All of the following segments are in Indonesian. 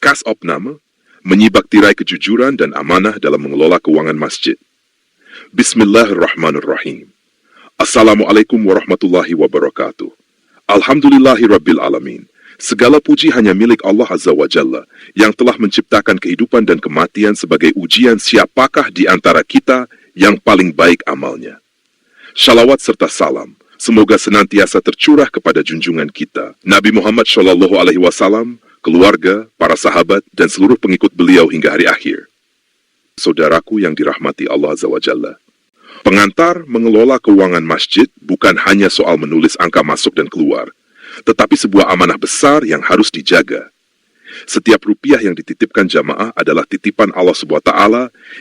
Kas opname, menyibak tirai kejujuran dan amanah dalam mengelola keuangan masjid. Bismillahirrahmanirrahim. Assalamualaikum warahmatullahi wabarakatuh. Alhamdulillahirabbil alamin. Segala puji hanya milik Allah Azza wa Jalla yang telah menciptakan kehidupan dan kematian sebagai ujian siapakah di antara kita yang paling baik amalnya. Shalawat serta salam semoga senantiasa tercurah kepada junjungan kita, Nabi Muhammad SAW, keluarga, para sahabat, dan seluruh pengikut beliau hingga hari akhir. Saudaraku yang dirahmati Allah Azza wa Jalla, pengantar mengelola keuangan masjid bukan hanya soal menulis angka masuk dan keluar, tetapi sebuah amanah besar yang harus dijaga. Setiap rupiah yang dititipkan jamaah adalah titipan Allah SWT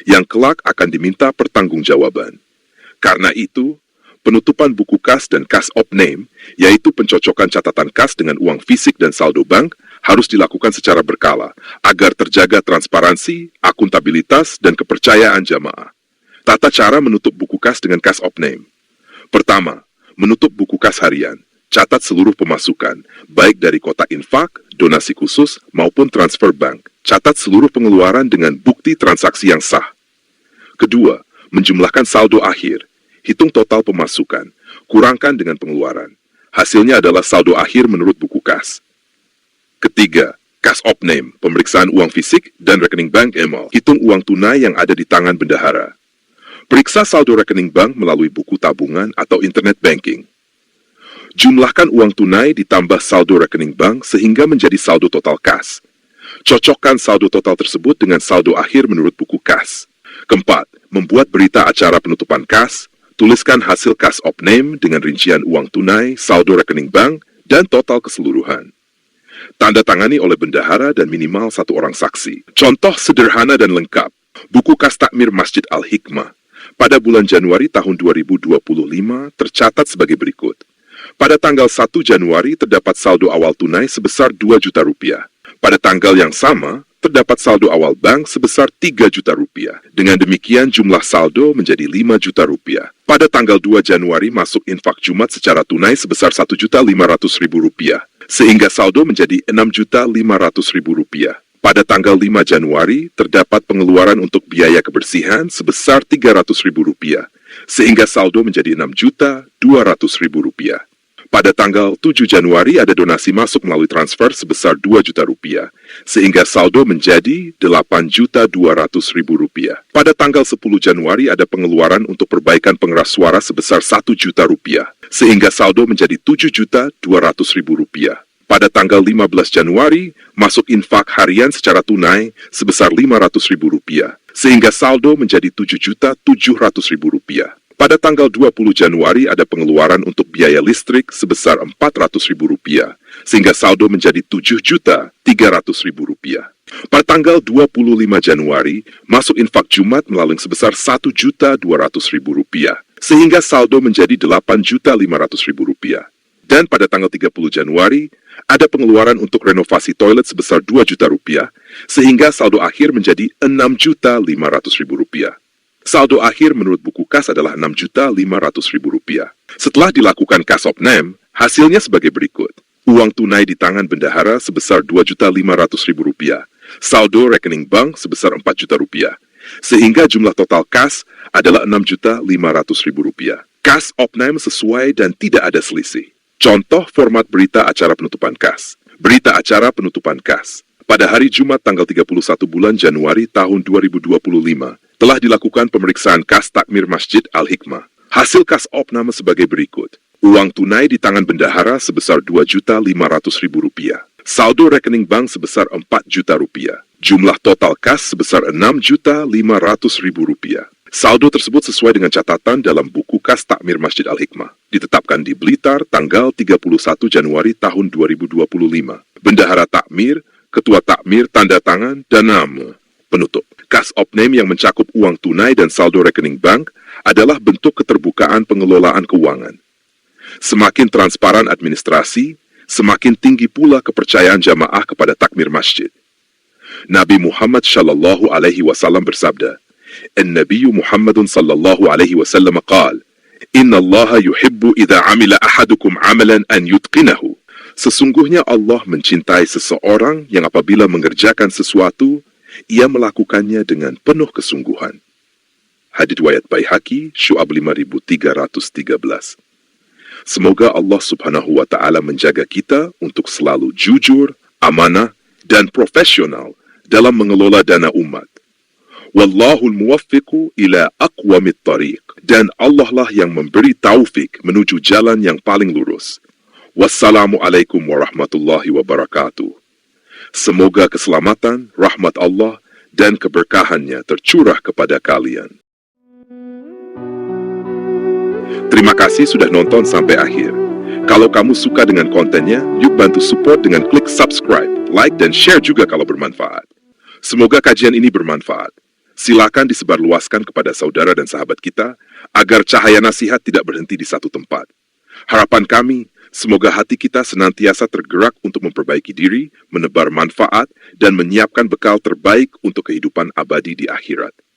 yang kelak akan diminta pertanggungjawaban. Karena itu, penutupan buku kas dan kas opname, yaitu pencocokan catatan kas dengan uang fisik dan saldo bank, harus dilakukan secara berkala, agar terjaga transparansi, akuntabilitas, dan kepercayaan jamaah. Tata cara menutup buku kas dengan kas opname. Pertama, menutup buku kas harian. Catat seluruh pemasukan, baik dari kotak infak, donasi khusus, maupun transfer bank. Catat seluruh pengeluaran dengan bukti transaksi yang sah. Kedua, menjumlahkan saldo akhir. Hitung total pemasukan, kurangkan dengan pengeluaran. Hasilnya adalah saldo akhir menurut buku kas. Ketiga, kas opname, pemeriksaan uang fisik dan rekening bank emal. Hitung uang tunai yang ada di tangan bendahara. Periksa saldo rekening bank melalui buku tabungan atau internet banking. Jumlahkan uang tunai ditambah saldo rekening bank sehingga menjadi saldo total kas. Cocokkan saldo total tersebut dengan saldo akhir menurut buku kas. Keempat, membuat berita acara penutupan kas. Tuliskan hasil kas opname dengan rincian uang tunai, saldo rekening bank, dan total keseluruhan. Tanda tangani oleh bendahara dan minimal satu orang saksi. Contoh sederhana dan lengkap. Buku kas takmir Masjid Al-Hikmah pada bulan Januari tahun 2025 tercatat sebagai berikut. Pada tanggal 1 Januari terdapat saldo awal tunai sebesar 2 juta rupiah. Pada tanggal yang sama, terdapat saldo awal bank sebesar 3 juta rupiah. Dengan demikian jumlah saldo menjadi 5 juta rupiah. Pada tanggal 2 Januari masuk infak Jumat secara tunai sebesar 1.500.000 rupiah. Sehingga saldo menjadi 6.500.000 rupiah. Pada tanggal 5 Januari terdapat pengeluaran untuk biaya kebersihan sebesar 300.000 rupiah. Sehingga saldo menjadi 6.200.000 rupiah. Pada tanggal 7 Januari ada donasi masuk melalui transfer sebesar 2 juta rupiah, sehingga saldo menjadi 8.200.000 rupiah. Pada tanggal 10 Januari ada pengeluaran untuk perbaikan pengeras suara sebesar 1 juta rupiah, sehingga saldo menjadi 7.200.000 rupiah. Pada tanggal 15 Januari masuk infak harian secara tunai sebesar 500.000 rupiah, sehingga saldo menjadi 7.700.000 rupiah. Pada tanggal 20 Januari ada pengeluaran untuk biaya listrik sebesar 400.000 rupiah, sehingga saldo menjadi 7.300.000 rupiah. Pada tanggal 25 Januari, masuk infak Jumat melalui sebesar 1.200.000 rupiah, sehingga saldo menjadi 8.500.000 rupiah. Dan pada tanggal 30 Januari, ada pengeluaran untuk renovasi toilet sebesar 2 juta rupiah, sehingga saldo akhir menjadi 6.500.000 rupiah. Saldo akhir menurut buku kas adalah 6.500.000 rupiah. Setelah dilakukan kas opname, hasilnya sebagai berikut. Uang tunai di tangan bendahara sebesar 2.500.000 rupiah. Saldo rekening bank sebesar 4 juta rupiah. Sehingga jumlah total kas adalah 6.500.000 rupiah. Kas opname sesuai dan tidak ada selisih. Contoh format berita acara penutupan kas. Berita acara penutupan kas. Pada hari Jumat tanggal 31 bulan Januari tahun 2025, telah dilakukan pemeriksaan kas takmir Masjid Al-Hikmah. Hasil kas opname sebagai berikut. Uang tunai di tangan bendahara sebesar 2.500.000 rupiah. Saldo rekening bank sebesar 4 juta rupiah. Jumlah total kas sebesar 6.500.000 rupiah. Saldo tersebut sesuai dengan catatan dalam buku kas takmir Masjid Al-Hikmah. Ditetapkan di Blitar tanggal 31 Januari tahun 2025. Bendahara takmir, ketua takmir, tanda tangan, dan nama penutup. Kas opname yang mencakup uang tunai dan saldo rekening bank adalah bentuk keterbukaan pengelolaan keuangan. Semakin transparan administrasi, semakin tinggi pula kepercayaan jamaah kepada takmir masjid. Nabi Muhammad SAW bersabda, "An-Nabiyyu Muhammadun sallallahu alaihi wasallam qala, Inna Allah yuhibbu idha amila ahadukum amalan an yutqinahu, Sesungguhnya Allah mencintai seseorang yang apabila mengerjakan sesuatu, ia melakukannya dengan penuh kesungguhan. Hadits riwayat Baihaqi, Syu'ab 5313. Semoga Allah Subhanahu wa Ta'ala menjaga kita untuk selalu jujur, amanah, dan profesional dalam mengelola dana umat. Wallahul muwaffiqu ila aqwamit tariq. Dan Allah lah yang memberi taufik menuju jalan yang paling lurus. Wassalamualaikum warahmatullahi wabarakatuh. Semoga keselamatan, rahmat Allah, dan keberkahannya tercurah kepada kalian. Terima kasih sudah nonton sampai akhir. Kalau kamu suka dengan kontennya, yuk bantu support dengan klik subscribe, like, dan share juga kalau bermanfaat. Semoga kajian ini bermanfaat. Silakan disebarluaskan kepada saudara dan sahabat kita, agar cahaya nasihat tidak berhenti di satu tempat. Harapan kami, semoga hati kita senantiasa tergerak untuk memperbaiki diri, menebar manfaat, dan menyiapkan bekal terbaik untuk kehidupan abadi di akhirat.